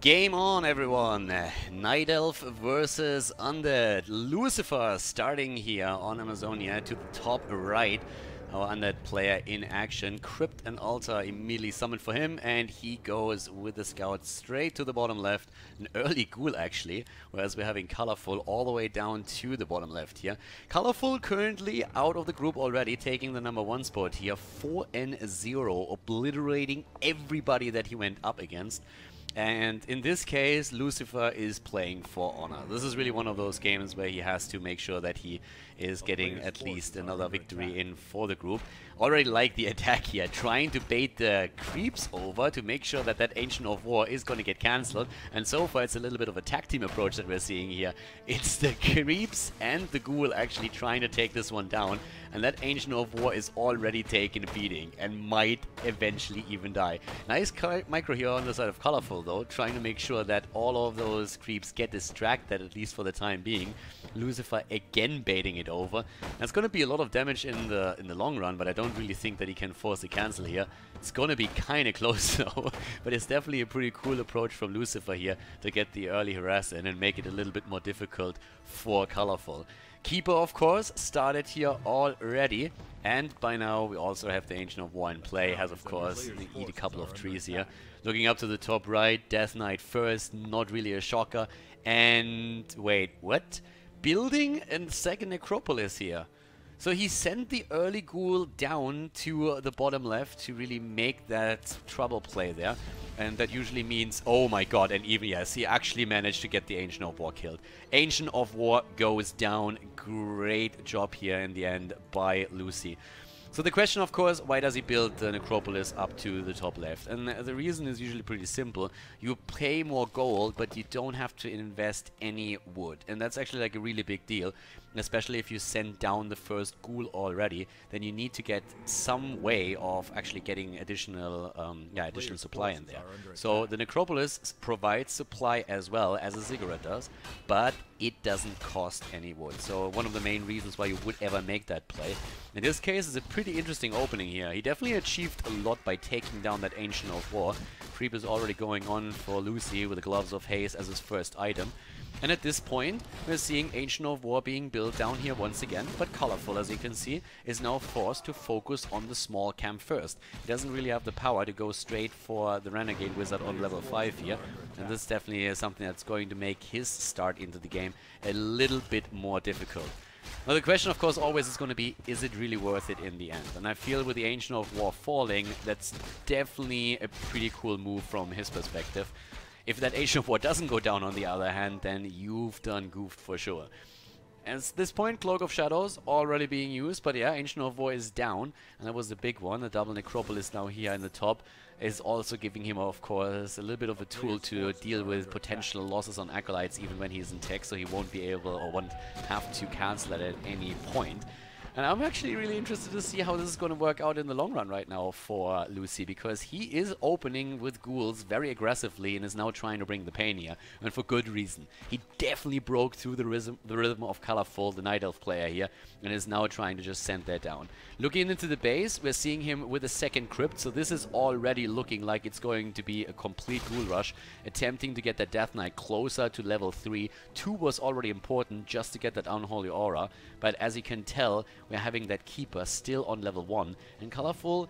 Game on, everyone! Night Elf versus Undead. Lucifer starting here on Amazonia to the top right. Our Undead player in action. Crypt and Altar immediately summoned for him, and he goes with the scout straight to the bottom left. An early ghoul, actually, whereas we're having Colorful all the way down to the bottom left here. Colorful currently out of the group already, taking the #1 spot here. 4-0, obliterating everybody that he went up against. And in this case, Lucifer is playing for honor. This is really one of those games where he has to make sure that he is getting at least another victory in for the group. Already like the attack here, trying to bait the creeps over to make sure that that Ancient of War is going to get cancelled. And so far it's a little bit of a tag team approach that we're seeing here. It's the creeps and the ghoul actually trying to take this one down. And that Ancient of War is already taking a beating and might eventually even die. Nice micro here on the side of Colorful though, trying to make sure that all of those creeps get distracted, at least for the time being. Lucifer again baiting it over. That's going to be a lot of damage in the long run, but I don't really think that he can force a cancel here. It's going to be kind of close though, but it's definitely a pretty cool approach from Lucifer here to get the early harass in and make it a little bit more difficult for Colorful. Keeper, of course, started here already, and by now we also have the Ancient of War in play. Has, of course, eat a couple of trees here. Looking up to the top right, Death Knight first, not really a shocker. And wait, what? Building a second Necropolis here. So he sent the early ghoul down to the bottom left to really make that trouble play there. And that usually means, oh my god, and even, yes, he actually managed to get the Ancient of War killed. Ancient of War goes down. Great job here in the end by Lucy. So the question, of course, why does he build the Necropolis up to the top left? And the reason is usually pretty simple. You pay more gold, but you don't have to invest any wood. And that's actually like a really big deal. Especially if you send down the first ghoul already, then you need to get some way of actually getting additional supply in there. So the Necropolis provides supply as well as a Ziggurat does, but it doesn't cost any wood. So one of the main reasons why you would ever make that play. In this case, it's a pretty interesting opening here. He definitely achieved a lot by taking down that Ancient of War. Creep is already going on for Lucy with the Gloves of Haze as his first item. And at this point, we're seeing Ancient of War being built down here once again, but Colorful, as you can see, is now forced to focus on the small camp first. He doesn't really have the power to go straight for the Renegade Wizard on level 5 here, and this definitely is something that's going to make his start into the game a little bit more difficult. Now the question, of course, always is going to be, is it really worth it in the end? And I feel with the Ancient of War falling, that's definitely a pretty cool move from his perspective. If that Ancient of War doesn't go down, on the other hand, then you've done goofed for sure. At this point, Cloak of Shadows already being used, but yeah, Ancient of War is down, and that was the big one. The double Necropolis now here in the top is also giving him, of course, a little bit of a tool to deal with potential losses on Acolytes, even when he's in tech, so he won't be able or won't have to cancel it at any point. And I'm actually really interested to see how this is going to work out in the long run right now for Lucy, because he is opening with ghouls very aggressively and is now trying to bring the pain here, and for good reason. He definitely broke through the rhythm of Colorful, the Night Elf player here, and is now trying to just send that down. Looking into the base, we're seeing him with a second crypt, so this is already looking like it's going to be a complete ghoul rush, attempting to get that Death Knight closer to level 3. 2 was already important just to get that Unholy Aura, but as you can tell, we're having that Keeper still on level 1, and Colorful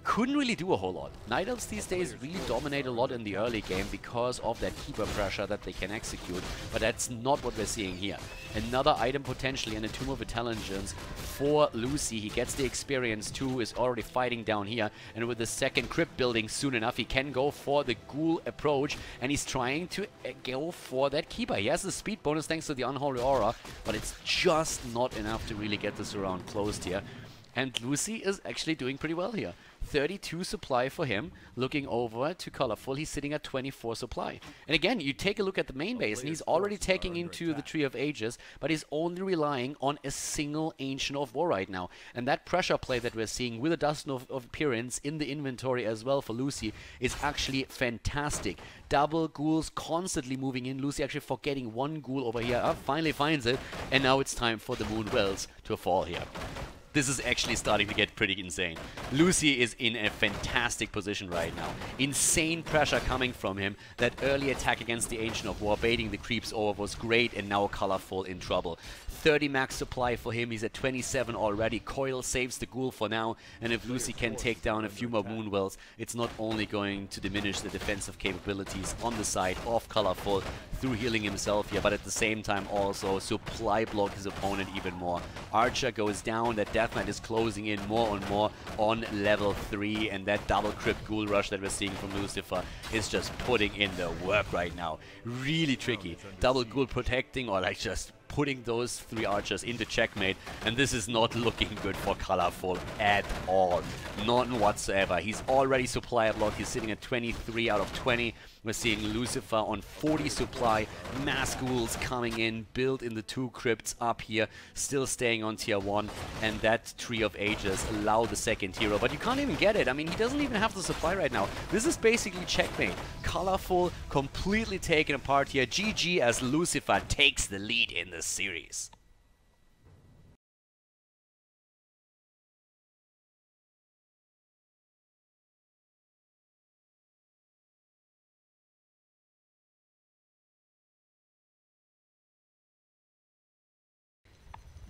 couldn't really do a whole lot. Night Elves these days really dominate a lot in the early game because of that Keeper pressure that they can execute, but that's not what we're seeing here. Another item potentially in a Tomb of Intelligence for Lucy. He gets the experience too, is already fighting down here, and with the second crypt building soon enough, he can go for the ghoul approach, and he's trying to go for that Keeper. He has the speed bonus thanks to the Unholy Aura, but it's just not enough to really get this round closed here. And Lucy is actually doing pretty well here. 32 supply for him. Looking over to Colorful, he's sitting at 24 supply. And again, you take a look at the main base, and he's already taking into the Tree of Ages, but he's only relying on a single Ancient of War right now. And that pressure play that we're seeing with a Dust of Appearance in the inventory as well for Lucy is actually fantastic. Double ghouls constantly moving in. Lucy actually forgetting one ghoul over here. Finally finds it, and now it's time for the Moon Wells to fall here. this is actually starting to get pretty insane. Lucy is in a fantastic position right now. Insane pressure coming from him. That early attack against the Ancient of War, baiting the creeps over, was great, and now Colorful in trouble. 30 max supply for him, he's at 27 already. Coil saves the ghoul for now, and if Lucy can take down a few more Moonwells, it's not only going to diminish the defensive capabilities on the side of Colorful through healing himself here, but at the same time also supply block his opponent even more. Archer goes down, that Death Knight is closing in more and more on level 3, and that double crypt ghoul rush that we're seeing from Lucifer is just putting in the work right now. Really tricky. Double ghoul protecting, or like just putting those 3 archers into checkmate, and this is not looking good for Colorful at all. None whatsoever. He's already supply blocked. He's sitting at 23 out of 20. We're seeing Lucifer on 40 supply. Mass ghouls coming in, built in the 2 crypts up here, still staying on tier 1, and that Tree of Ages allow the second hero, but you can't even get it. I mean, he doesn't even have the supply right now. This is basically checkmate. Colorful completely taken apart here. GG as Lucifer takes the lead in this series.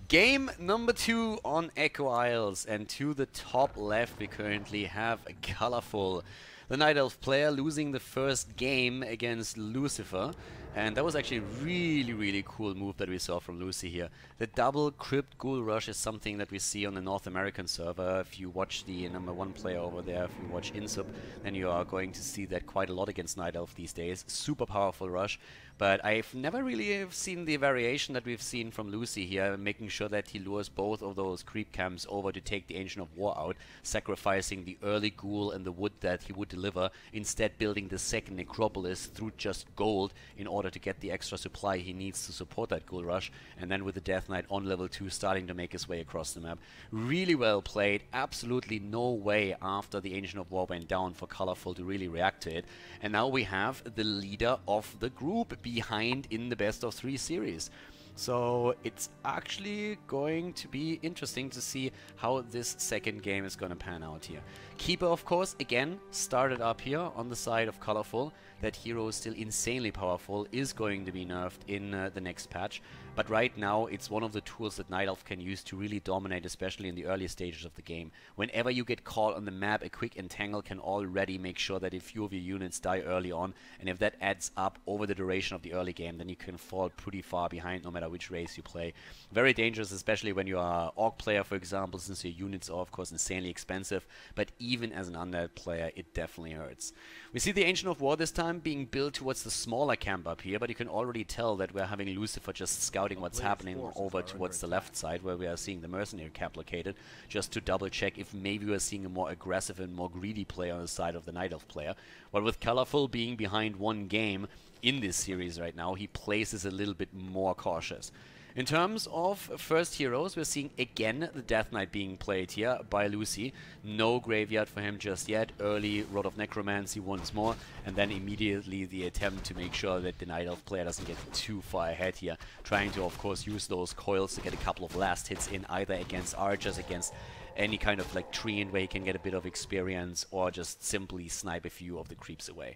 Game number 2 on Echo Isles, and to the top left we currently have Colorful, the Night Elf player, losing the first game against Lucifer. And that was actually a really cool move that we saw from Lucy here. The double crypt ghoul rush is something that we see on the North American server. If you watch the #1 player over there, if you watch Insub, then you are going to see that quite a lot against Night Elf these days. Super powerful rush. But I've never really seen the variation that we've seen from Lucy here, making sure that he lures both of those creep camps over to take the Ancient of War out, sacrificing the early ghoul and the wood that he would deliver, instead building the second necropolis through just gold in order to get the extra supply he needs to support that ghoul rush, and then with the Death Knight on level 2 starting to make his way across the map. Really well played. Absolutely no way after the Ancient of War went down for Colorful to really react to it. And now we have the leader of the group behind in the best-of-3 series. So it's actually going to be interesting to see how this second game is going to pan out here. Keeper, of course, again, started up here on the side of Colorful. That hero is still insanely powerful, is going to be nerfed in the next patch. But right now, it's one of the tools that Night Elf can use to really dominate, especially in the early stages of the game. Whenever you get caught on the map, a quick entangle can already make sure that a few of your units die early on. And if that adds up over the duration of the early game, then you can fall pretty far behind no matter which race you play. Very dangerous, especially when you are an Orc player, for example, since your units are, of course, insanely expensive. But even as an Undead player, it definitely hurts. We see the Ancient of War this time being built towards the smaller camp up here, but you can already tell that we're having Lucifer just scouting what's happening over towards the left side, where we are seeing the mercenary camp located, just to double check if maybe we're seeing a more aggressive and more greedy player on the side of the Night Elf player. But with Colorful being behind 1 game in this series right now, he plays this a little bit more cautious. In terms of first heroes, we're seeing again the Death Knight being played here by Lucy. No graveyard for him just yet. Early Rod of Necromancy once more, and then immediately the attempt to make sure that the Night Elf player doesn't get too far ahead here. Trying to, of course, use those coils to get a couple of last hits in, either against archers, against any kind of like treant where he can get a bit of experience, or just simply snipe a few of the creeps away.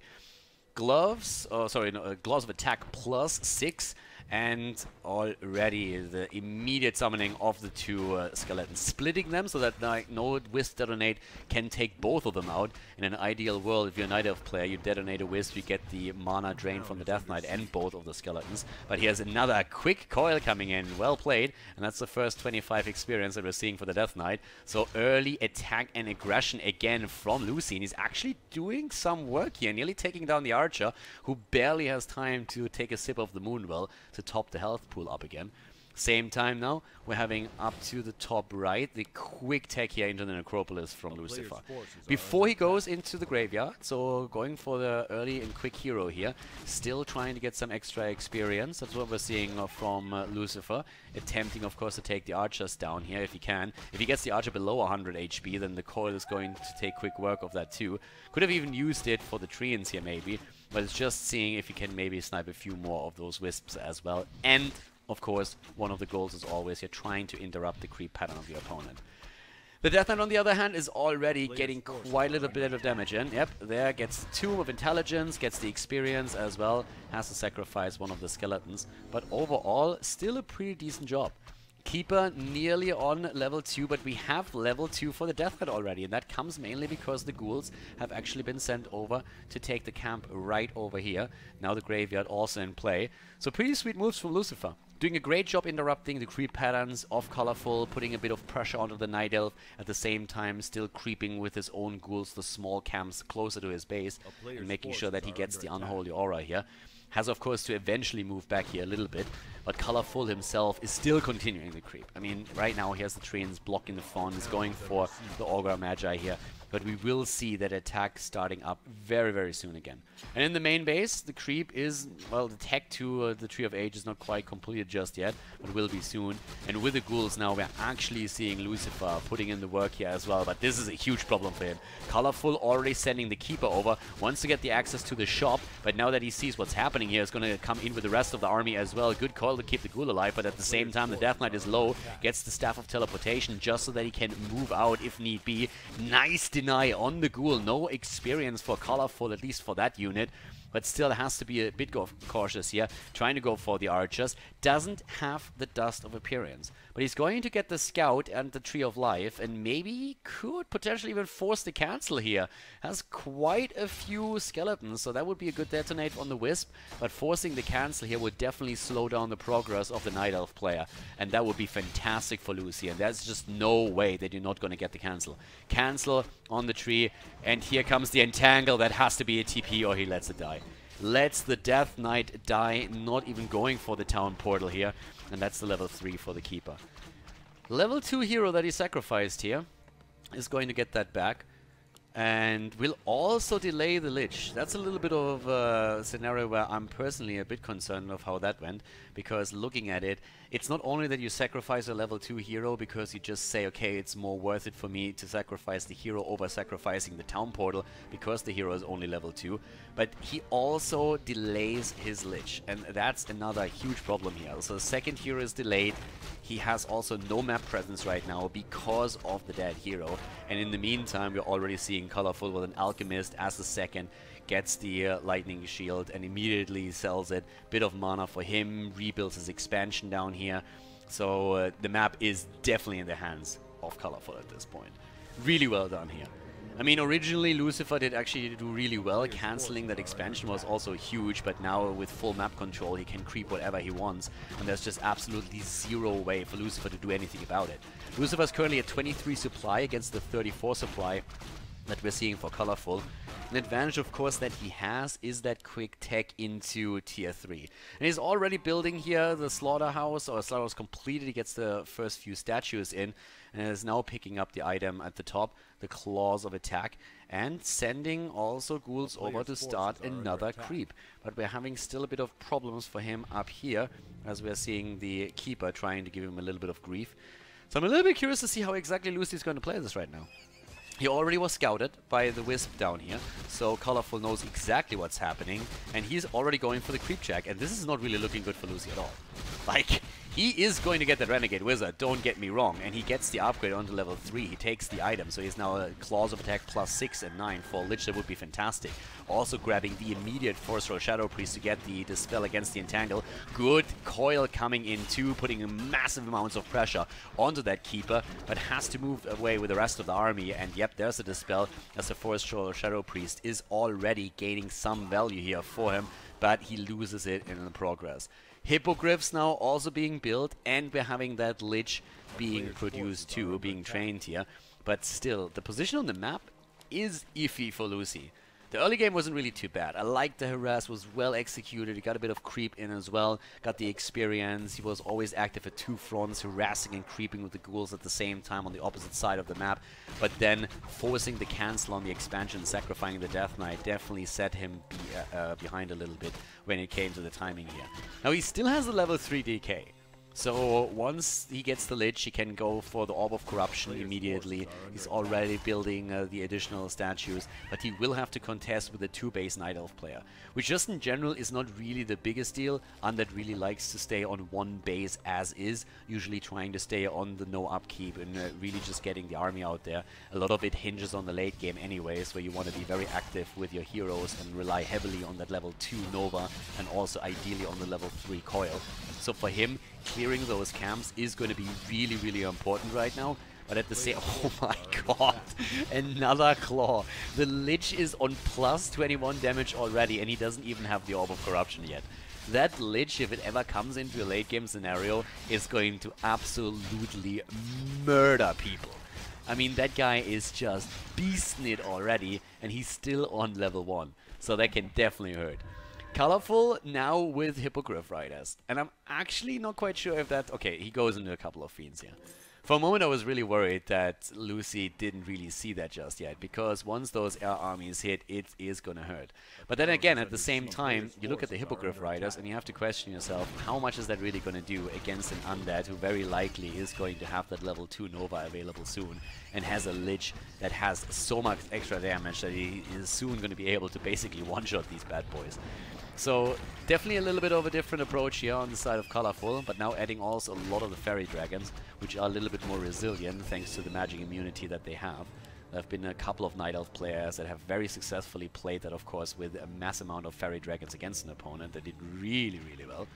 Gloves, gloves of attack +6, and already the immediate summoning of the 2 skeletons, splitting them so that no Wisp detonate can take both of them out. In an ideal world, if you're a Night Elf player, you detonate a Wisp, you get the mana drain from the Death Knight and both of the skeletons. But here's another quick coil coming in, well played, and that's the first 25 experience that we're seeing for the Death Knight. So early attack and aggression again from Lucy, and he's actually doing some work here, nearly taking down the Archer, who barely has time to take a sip of the Moonwell to top the health pool up again. Same time now, we're having up to the top right the quick tech here into the Necropolis from Lucifer. Before he goes into the graveyard, so going for the early and quick hero here, still trying to get some extra experience. That's what we're seeing from Lucifer, attempting of course to take the archers down here if he can. If he gets the archer below 100 HP, then the coil is going to take quick work of that too. Could have even used it for the treants here maybe, but it's just seeing if he can maybe snipe a few more of those wisps as well. And Of course, one of the goals is always you're trying to interrupt the creep pattern of your opponent. The Death Knight, on the other hand, is already getting quite a little bit of damage in. Yep, there gets Tomb of Intelligence, gets the experience as well, has to sacrifice one of the skeletons. But overall, still a pretty decent job. Keeper nearly on level 2, but we have level 2 for the Death Knight already, and that comes mainly because the ghouls have actually been sent over to take the camp right over here. Now the graveyard also in play. So pretty sweet moves from Lucifer. Doing a great job interrupting the creep patterns of Colorful, putting a bit of pressure onto the Night Elf, at the same time still creeping with his own ghouls, the small camps closer to his base, and making sure that he gets the Unholy Aura here. Has, of course, to eventually move back here a little bit, but Colorful himself is still continuing the creep. I mean, right now he has the trains blocking the front, is going for the Augur Magi here, but we will see that attack starting up very, very soon again. And in the main base, the creep is, well, the tech to the Tree of Age is not quite completed just yet, but will be soon. And with the ghouls now, we're actually seeing Lucifer putting in the work here as well, but this is a huge problem for him. Colorful already sending the Keeper over, wants to get the access to the shop, but now that he sees what's happening here, is going to come in with the rest of the army as well. Good call to keep the ghoul alive, but at the same time, the Death Knight is low, gets the Staff of Teleportation just so that he can move out if need be. Nice deny on the ghoul, no experience for Colorful, at least for that unit, but still has to be a bit cautious here, trying to go for the archers. Doesn't have the Dust of Appearance, but he's going to get the Scout and the Tree of Life, and maybe could potentially even force the cancel here. Has quite a few skeletons, so that would be a good detonate on the Wisp, but forcing the cancel here would definitely slow down the progress of the Night Elf player, and that would be fantastic for Lucy, and there's just no way that you're not going to get the cancel. Cancel on the tree, and here comes the Entangle. That has to be a TP or he lets it die. Lets the Death Knight die, not even going for the town portal here, and that's the level 3 for the Keeper. Level 2 hero that he sacrificed here is going to get that back, and will also delay the Lich. That's a little bit of a scenario where I'm personally a bit concerned of how that went, because looking at it, it's not only that you sacrifice a level 2 hero because you just say, okay, it's more worth it for me to sacrifice the hero over sacrificing the town portal because the hero is only level 2, but he also delays his Lich, and that's another huge problem here. So the second hero is delayed. He has also no map presence right now because of the dead hero, and in the meantime we're already seeing Colorful with an Alchemist as the second, gets the Lightning Shield and immediately sells it. Bit of mana for him, rebuilds his expansion down here. So the map is definitely in the hands of Colorful at this point. Really well done here. I mean, originally Lucifer did actually do really well. Cancelling that expansion was also huge, but now with full map control he can creep whatever he wants, and there's just absolutely zero way for Lucifer to do anything about it. Lucifer is currently at 23 supply against the 34 supply that we're seeing for Colorful. An advantage, of course, that he has is that quick tech into tier 3. And he's already building here the slaughterhouse, or slaughterhouse completed. He gets the first few statues in, and is now picking up the item at the top, the Claws of Attack, and sending also ghouls over to start another creep. But we're having still a bit of problems for him up here, as we're seeing the Keeper trying to give him a little bit of grief. So I'm a little bit curious to see how exactly Lucy's going to play this right now. He already was scouted by the Wisp down here, so Colorful knows exactly what's happening, and he's already going for the creep check, and this is not really looking good for Lucy at all. Like, he is going to get that Renegade Wizard, don't get me wrong, and he gets the upgrade onto level 3, he takes the item, so he's now a Claws of Attack plus 6 and 9 for Lich. That would be fantastic. Also grabbing the immediate Force Roll Shadow Priest to get the Dispel against the Entangle. Good Coil coming in too, putting massive amounts of pressure onto that Keeper, but has to move away with the rest of the army, and yep, there's a Dispel as the Force Roll Shadow Priest is already gaining some value here for him, but he loses it in the progress. Hippogriffs now also being built, and we're having that Lich being produced too, being trained here. But still, the position on the map is iffy for Lucy. The early game wasn't really too bad. I liked the harass, was well executed. He got a bit of creep in as well, got the experience. He was always active at two fronts, harassing and creeping with the ghouls at the same time on the opposite side of the map. But then forcing the cancel on the expansion, sacrificing the Death Knight, definitely set him behind a little bit when it came to the timing here. Now he still has a level 3 DK. So once he gets the Lich, he can go for the Orb of Corruption immediately. He's already building the additional statues, but he will have to contest with a 2-base Night Elf player, which just in general is not really the biggest deal. Undead really likes to stay on one base as is, usually trying to stay on the no upkeep and really just getting the army out there. A lot of it hinges on the late game anyways, where you want to be very active with your heroes and rely heavily on that level 2 Nova and also ideally on the level 3 Coil. So for him, clearing those camps is going to be really, really important right now. But at the same... Oh my god! Another claw! The Lich is on plus 21 damage already, and he doesn't even have the Orb of Corruption yet. That Lich, if it ever comes into a late game scenario, is going to absolutely murder people. I mean, that guy is just beasting it already, and he's still on level 1. So that can definitely hurt. Colorful now with Hippogriff Riders. And I'm actually not quite sure if that... Okay, he goes into a couple of Fiends here. For a moment I was really worried that Lucy didn't really see that just yet, because once those air armies hit, it is gonna hurt. But then again, at the same time, you look at the Hippogriff Riders and you have to question yourself, how much is that really gonna do against an Undead who very likely is going to have that level 2 Nova available soon, and has a Lich that has so much extra damage that he is soon gonna be able to basically one-shot these bad boys. So definitely a little bit of a different approach here on the side of Colorful, but now adding also a lot of the Fairy Dragons, which are a little bit more resilient thanks to the magic immunity that they have. There have been a couple of Night Elf players that have very successfully played that, of course, with a mass amount of Fairy Dragons against an opponent that did really, really well.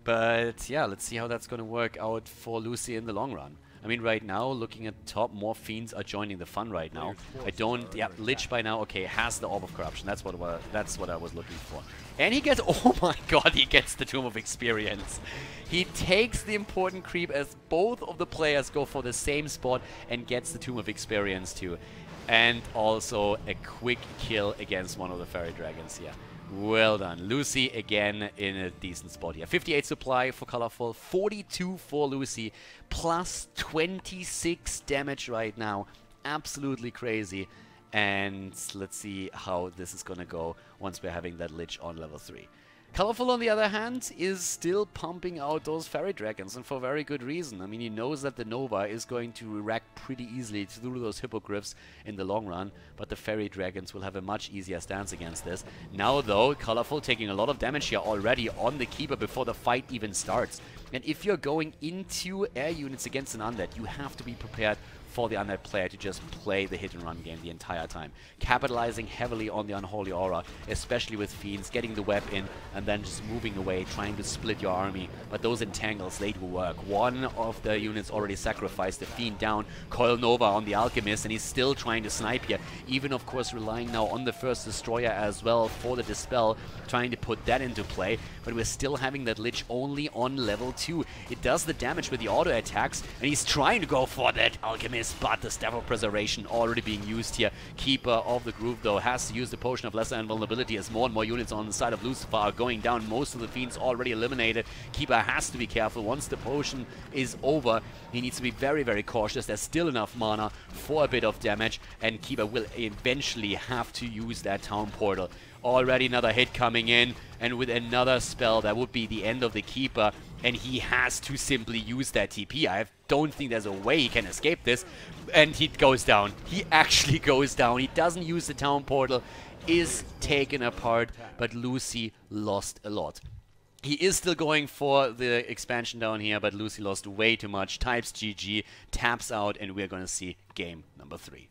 But yeah, let's see how that's going to work out for Lucy in the long run. I mean, right now, looking at top, more Fiends are joining the fun right now. I don't... Yeah, Lich by now, okay, has the Orb of Corruption. That's what I was looking for. And he gets... Oh my god, he gets the Tomb of Experience. He takes the important creep as both of the players go for the same spot and gets the Tomb of Experience too. And also a quick kill against one of the Fairy Dragons here. Well done. Lucy again in a decent spot here. 58 supply for Colorful, 42 for Lucy, plus 26 damage right now. Absolutely crazy. And let's see how this is gonna go once we're having that Lich on level 3. Colorful, on the other hand, is still pumping out those Fairy Dragons, and for very good reason. I mean, he knows that the Nova is going to rack pretty easily through those Hippogriffs in the long run, but the Fairy Dragons will have a much easier stance against this. Now, though, Colorful taking a lot of damage here already on the Keeper before the fight even starts. And if you're going into air units against an Undead, you have to be prepared for the Undead player to just play the hit-and-run game the entire time. Capitalizing heavily on the Unholy Aura, especially with Fiends, getting the web in, and then just moving away, trying to split your army. But those entangles, they do work. One of the units already sacrificed the Fiend down, Coil Nova on the Alchemist, and he's still trying to snipe here. Even, of course, relying now on the first Destroyer as well for the Dispel, trying to put that into play. But we're still having that Lich only on level 2. It does the damage with the auto attacks, and he's trying to go for that Alchemist, but the Staff of Preservation already being used here. Keeper of the Groove, though, has to use the Potion of Lesser Invulnerability as more and more units on the side of Lucifer are going down. Most of the Fiends already eliminated. Keeper has to be careful. Once the potion is over, he needs to be very, very cautious. There's still enough mana for a bit of damage, and Keeper will eventually have to use that Town Portal. Already another hit coming in, and with another spell, that would be the end of the Keeper, and he has to simply use that TP. I don't think there's a way he can escape this, and he goes down. He actually goes down. He doesn't use the Town Portal, is taken apart, but Lucy lost a lot. He is still going for the expansion down here, but Lucy lost way too much. Types GG, taps out, and we're going to see game number 3.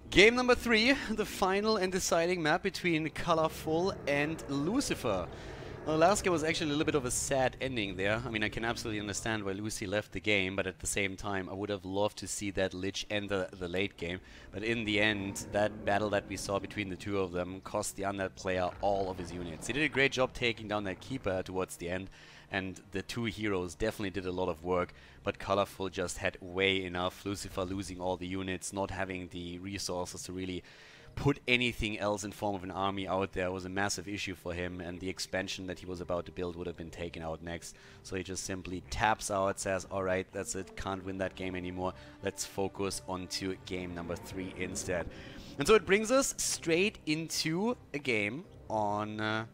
Game number 3, the final and deciding map between Colorful and Lucifer. Well, the last game was actually a little bit of a sad ending there. I mean, I can absolutely understand why Lucy left the game, but at the same time, I would have loved to see that Lich enter the late game. But in the end, that battle that we saw between the two of them cost the Undead player all of his units. He did a great job taking down that Keeper towards the end, and the two heroes definitely did a lot of work, but Colorful just had way enough. Lucifer losing all the units, not having the resources to really put anything else in form of an army out there was a massive issue for him, and the expansion that he was about to build would have been taken out next. So he just simply taps out, says, alright, that's it, can't win that game anymore, let's focus onto game number 3 instead. And so it brings us straight into a game on,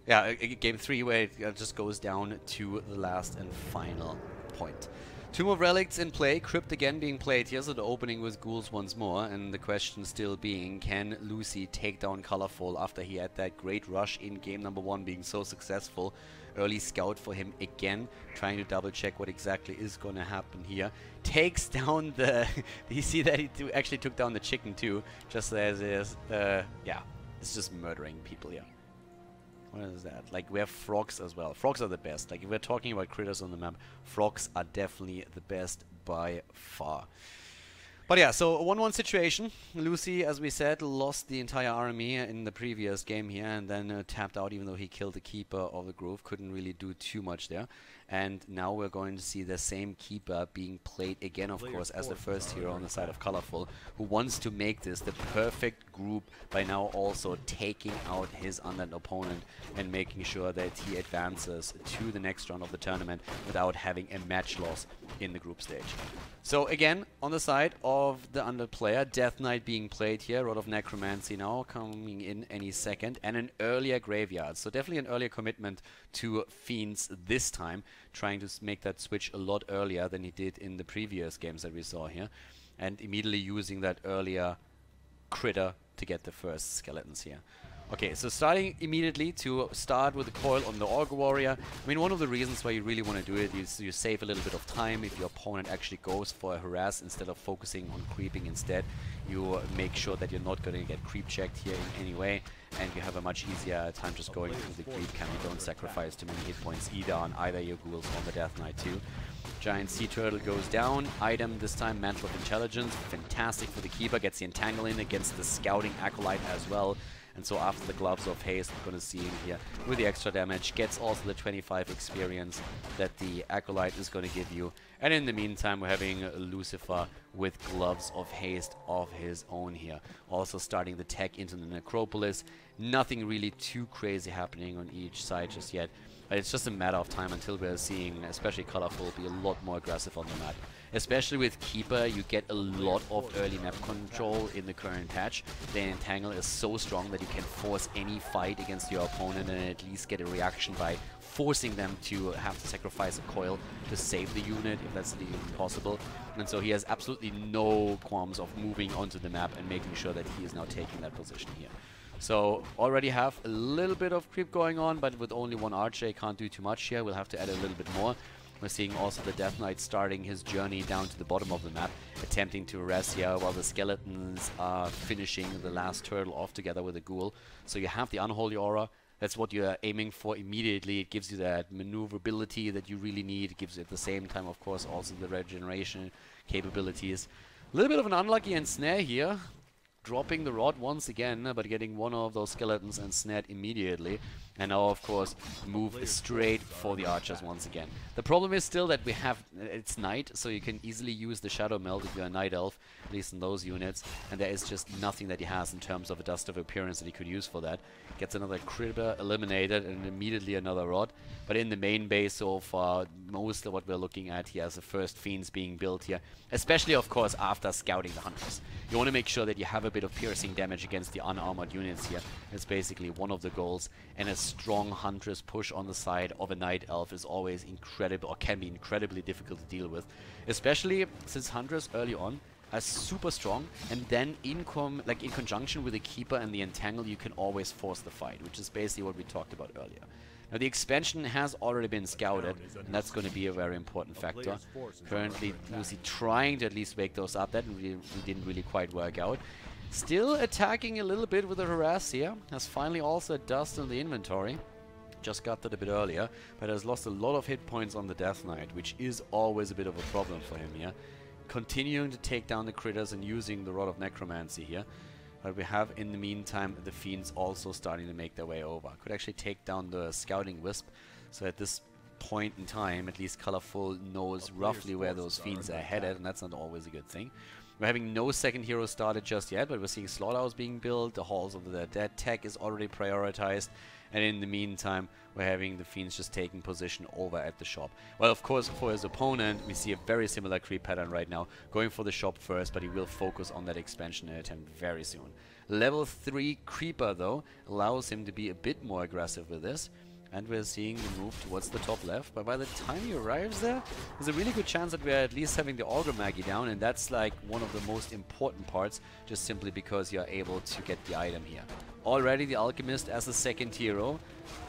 game 3, where it just goes down to the last and final point. Tomb of Relics in play, Crypt again being played here, so the opening with ghouls once more, and the question still being, can Lucy take down Colorful after he had that great rush in game number 1 being so successful? Early scout for him again, trying to double check what exactly is going to happen here. Takes down the... you see that he actually took down the chicken too, just as is, yeah, it's just murdering people here. What is that? Like, we have frogs as well. Frogs are the best. Like, if we're talking about critters on the map, frogs are definitely the best by far. But yeah, so a 1-1 situation. Lucy, as we said, lost the entire army in the previous game here, and then tapped out even though he killed the keeper of the grove. Couldn't really do too much there. And now we're going to see the same keeper being played again, of course, as the first hero on the side of Colorful, who wants to make this the perfect group by now also taking out his undead opponent and making sure that he advances to the next round of the tournament without having a match loss in the group stage. So again, on the side of the undead player, Death Knight being played here, Rod of Necromancy now coming in any second, and an earlier graveyard. So definitely an earlier commitment to Fiends this time, trying to make that switch a lot earlier than he did in the previous games that we saw here, and immediately using that earlier critter to get the first skeletons here. Okay, so starting immediately to start with the coil on the Orc Warrior. I mean, one of the reasons why you really want to do it is you save a little bit of time. If your opponent actually goes for a harass instead of focusing on creeping instead, you make sure that you're not going to get creep checked here in any way, and you have a much easier time just going through the creep cam. You don't sacrifice too many hit points either on either your ghouls or the Death Knight too. Giant Sea Turtle goes down. Item this time, Mantle of Intelligence. Fantastic for the keeper. Gets the Entangle in against the Scouting Acolyte as well. And so after the Gloves of Haste, we're going to see him here with the extra damage. Gets also the 25 experience that the Acolyte is going to give you. And in the meantime, we're having Lucifer with Gloves of Haste of his own here. Also starting the tech into the Necropolis. Nothing really too crazy happening on each side just yet. But it's just a matter of time until we're seeing, especially Colorful, be a lot more aggressive on the map. Especially with Keeper, you get a lot of early map control in the current patch. The Entangle is so strong that you can force any fight against your opponent and at least get a reaction by forcing them to have to sacrifice a coil to save the unit, if that's even possible. And so he has absolutely no qualms of moving onto the map and making sure that he is now taking that position here. So already have a little bit of creep going on, but with only one archer, he can't do too much here. We'll have to add a little bit more. We're seeing also the Death Knight starting his journey down to the bottom of the map, attempting to harass here while the skeletons are finishing the last turtle off together with a ghoul. So you have the Unholy Aura. That's what you're aiming for immediately. It gives you that maneuverability that you really need. It gives you at the same time, of course, also the regeneration capabilities. A little bit of an unlucky ensnare here. Dropping the rod once again, but getting one of those skeletons and snared immediately. And now, of course, move straight for the archers once again. The problem is still that we have... it's night, so you can easily use the Shadow Melt if you're a Night Elf, at least in those units. And there is just nothing that he has in terms of a Dust of Appearance that he could use for that. Gets another critter eliminated and immediately another rod. But in the main base so far, most of what we're looking at here is the first Fiends being built here. Especially, of course, after scouting the Hunters. You want to make sure that you have a bit of piercing damage against the unarmored units here. It's basically one of the goals. And a strong Huntress push on the side of a Night Elf is always incredible, or can be incredibly difficult to deal with. Especially since Huntress early on are super strong, and then in conjunction with the Keeper and the Entangle, you can always force the fight, which is basically what we talked about earlier. Now the expansion has already been scouted, and that's going to be a very important factor. Currently, Lucy trying to at least wake those up. That didn't really quite work out. Still attacking a little bit with the harass here. Has finally also a dust in the inventory. Just got that a bit earlier, but has lost a lot of hit points on the Death Knight, which is always a bit of a problem for him here. Continuing to take down the critters and using the Rod of Necromancy here. But we have, in the meantime, the Fiends also starting to make their way over. Could actually take down the Scouting Wisp. So at this point in time, at least Colorful knows roughly where those Fiends are headed, and that's not always a good thing. We're having no second hero started just yet, but we're seeing slaughterhouse being built, the halls of the dead tech is already prioritized, and in the meantime, we're having the Fiends just taking position over at the shop. Well, of course, for his opponent, we see a very similar creep pattern right now, going for the shop first, but he will focus on that expansion attempt very soon. Level 3 Creeper, though, allows him to be a bit more aggressive with this. And we're seeing the move towards the top left. But by the time he arrives there, there's a really good chance that we're at least having the Augur Magi down. And that's like one of the most important parts, just simply because you're able to get the item here. Already the Alchemist as a second hero.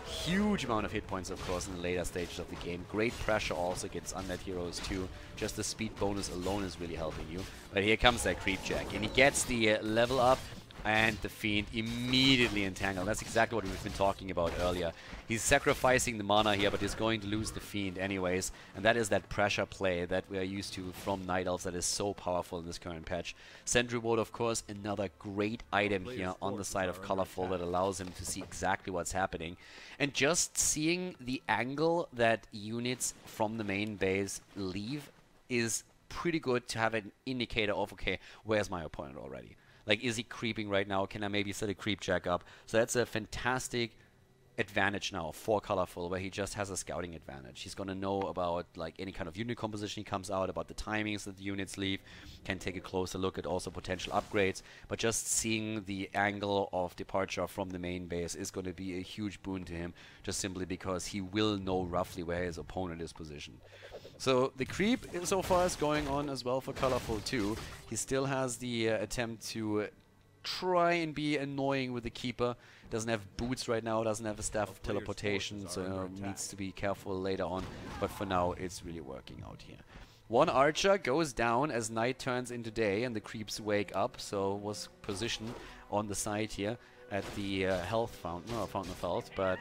Huge amount of hit points, of course, in the later stages of the game. Great pressure also gets Undead heroes too. Just the speed bonus alone is really helping you. But here comes that Creep Jack. And he gets the level up. And the Fiend immediately entangled. That's exactly what we've been talking about earlier. He's sacrificing the mana here, but he's going to lose the Fiend anyways. And that is that pressure play that we are used to from Night Elves that is so powerful in this current patch. Sentry Ward, of course, another great item here on the side of Colorful that allows him to see exactly what's happening. And just seeing the angle that units from the main base leave is pretty good to have an indicator of, okay, where's my opponent already? Like, is he creeping right now? Can I maybe set a creep jack up? So that's a fantastic advantage now for Colorful, where he just has a scouting advantage. He's going to know about like any kind of unit composition he comes out, about the timings that the units leave, can take a closer look at also potential upgrades. But just seeing the angle of departure from the main base is going to be a huge boon to him, just simply because he will know roughly where his opponent is positioned. So the creep so far is going on as well for Colorful too. He still has the attempt to try and be annoying with the Keeper. Doesn't have boots right now, doesn't have a staff of teleportation, so needs to be careful later on. But for now, it's really working out here. One archer goes down as night turns into day and the creeps wake up, so was positioned on the side here at the health fountain, or fountain of health, but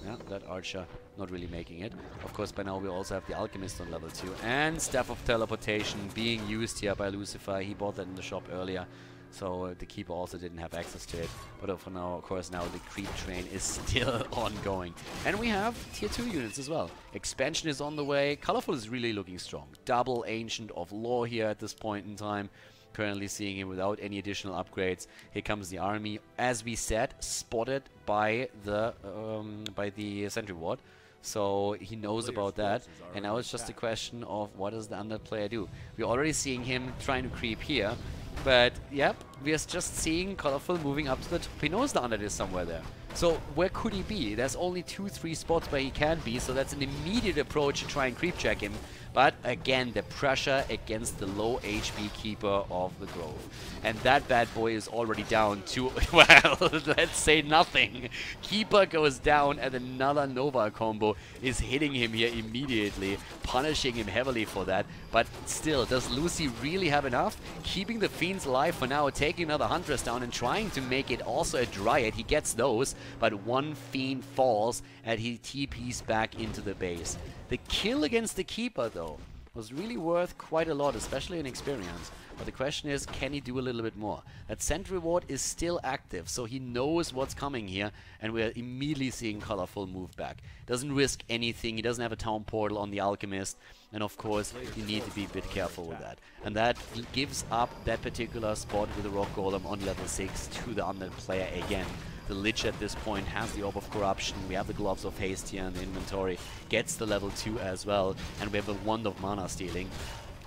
yeah, that archer not really making it. Of course, by now we also have the Alchemist on level 2. And Staff of Teleportation being used here by Lucifer. He bought that in the shop earlier, so the Keeper also didn't have access to it. But for now, of course, now the creep train is still ongoing. And we have tier 2 units as well. Expansion is on the way. Colorful is really looking strong. Double Ancient of Law here at this point in time. Currently seeing him without any additional upgrades. Here comes the army, as we said, spotted by the Sentry Ward. So he knows about that, and now it's just a question of what does the Undead player do. We're already seeing him trying to creep here, but yep, we are just seeing Colorful moving up to the top. He knows the Undead is somewhere there. So where could he be? There's only 2-3 spots where he can be, so that's an immediate approach to try and creep check him. But again, the pressure against the low HP Keeper of the Grove. And that bad boy is already down to, well, let's say nothing. Keeper goes down and another Nova combo is hitting him here immediately, punishing him heavily for that. But still, does Lucy really have enough? Keeping the Fiends alive for now, taking another Huntress down and trying to make it also a Dryad. He gets those, but one Fiend falls and he TPs back into the base. The kill against the Keeper, though, was really worth quite a lot, especially in experience. But the question is, can he do a little bit more? That Sentry Ward is still active, so he knows what's coming here, and we're immediately seeing Colorful move back. Doesn't risk anything, he doesn't have a Town Portal on the Alchemist, and of course, you need to be a bit careful with that. And that gives up that particular spot with the Rock Golem on level 6 to the Undead player again. The Lich at this point has the Orb of Corruption, we have the Gloves of Haste here in the inventory, gets the level 2 as well, and we have a Wand of Mana Stealing,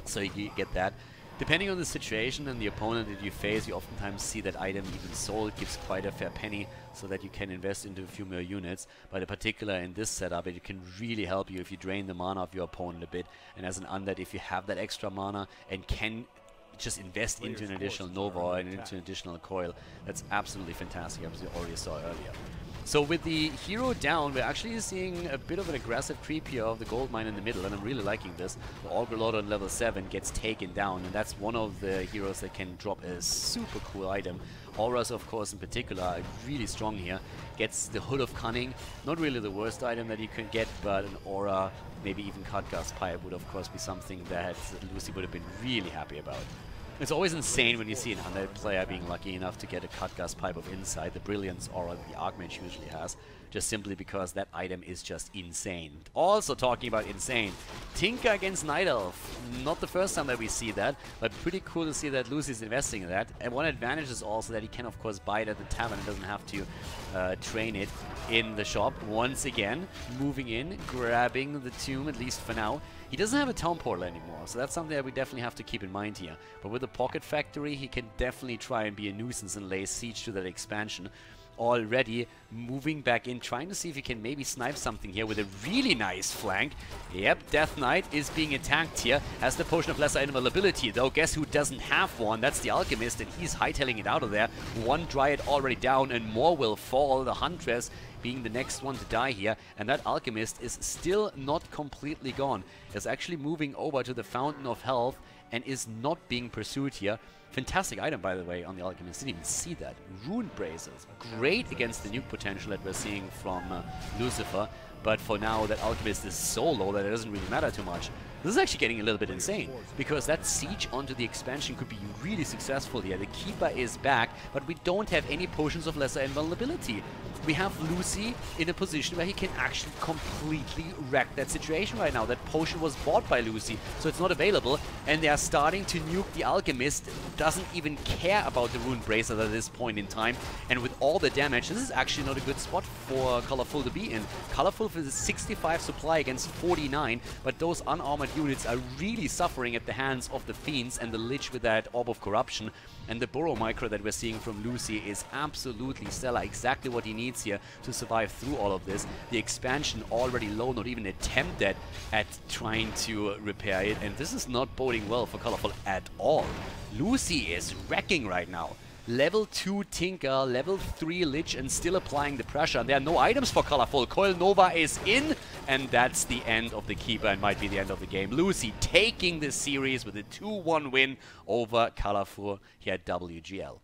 so you get that. Depending on the situation and the opponent that you face, you oftentimes see that item even sold, gives quite a fair penny, so that you can invest into a few more units. But in particular in this setup, it can really help you if you drain the mana of your opponent a bit, and as an Undead, if you have that extra mana and can just invest into an additional Nova and into an additional coil, that's absolutely fantastic, as you already saw earlier. So with the hero down, we're actually seeing a bit of an aggressive creep here of the gold mine in the middle, and I'm really liking this. The Augur Lord on level 7 gets taken down, and that's one of the heroes that can drop a super cool item. Auras, of course, in particular, are really strong here. Gets the Hood of Cunning, not really the worst item that you can get, but an Aura, maybe even Cutgast Pipe would of course be something that Lucy would have been really happy about. It's always insane when you see an Undead player being lucky enough to get a Cutgast Pipe of Insight, the Brilliance Aura that the Archmage usually has. just simply because that item is just insane. Also talking about insane, Tinker against Night Elf. Not the first time that we see that, but pretty cool to see that Lucy's investing in that. And one advantage is also that he can of course buy it at the tavern and doesn't have to train it in the shop. Once again, moving in, grabbing the tomb, at least for now. He doesn't have a town portal anymore, so that's something that we definitely have to keep in mind here. But with the Pocket Factory, he can definitely try and be a nuisance and lay siege to that expansion. Already moving back in, trying to see if he can maybe snipe something here with a really nice flank. Yep, Death Knight is being attacked here, has the Potion of Lesser Invulnerability, though guess who doesn't have one? That's the Alchemist, and he's hightailing it out of there. One Dryad already down, and more will fall. The Huntress being the next one to die here, and that Alchemist is still not completely gone. Is actually moving over to the Fountain of Health and is not being pursued here. Fantastic item, by the way, on the Alchemist. Didn't even see that. Rune Braces. Great against the nuke potential that we're seeing from Lucifer. But for now, that Alchemist is so low that it doesn't really matter too much. This is actually getting a little bit insane, because that siege onto the expansion could be really successful here. The Keeper is back, but we don't have any potions of lesser invulnerability. We have Lucy in a position where he can actually completely wreck that situation right now. That potion was bought by Lucy, so it's not available, and they are starting to nuke the Alchemist. Doesn't even care about the Rune Bracer at this point in time, and with all the damage, this is actually not a good spot for Colorful to be in. Colorful with a 65 supply against 49, but those unarmored units are really suffering at the hands of the Fiends and the Lich with that Orb of Corruption. And the Burrow Micro that we're seeing from Lucy is absolutely stellar. Exactly what he needs here to survive through all of this. The expansion already low, not even attempted at trying to repair it. And this is not boding well for Colorful at all. Lucy is wrecking right now. Level 2 Tinker, level 3 Lich, and still applying the pressure. There are no items for Colorful. Coil Nova is in, and that's the end of the Keeper and might be the end of the game. Lucy taking this series with a 2-1 win over Colorful here at WGL.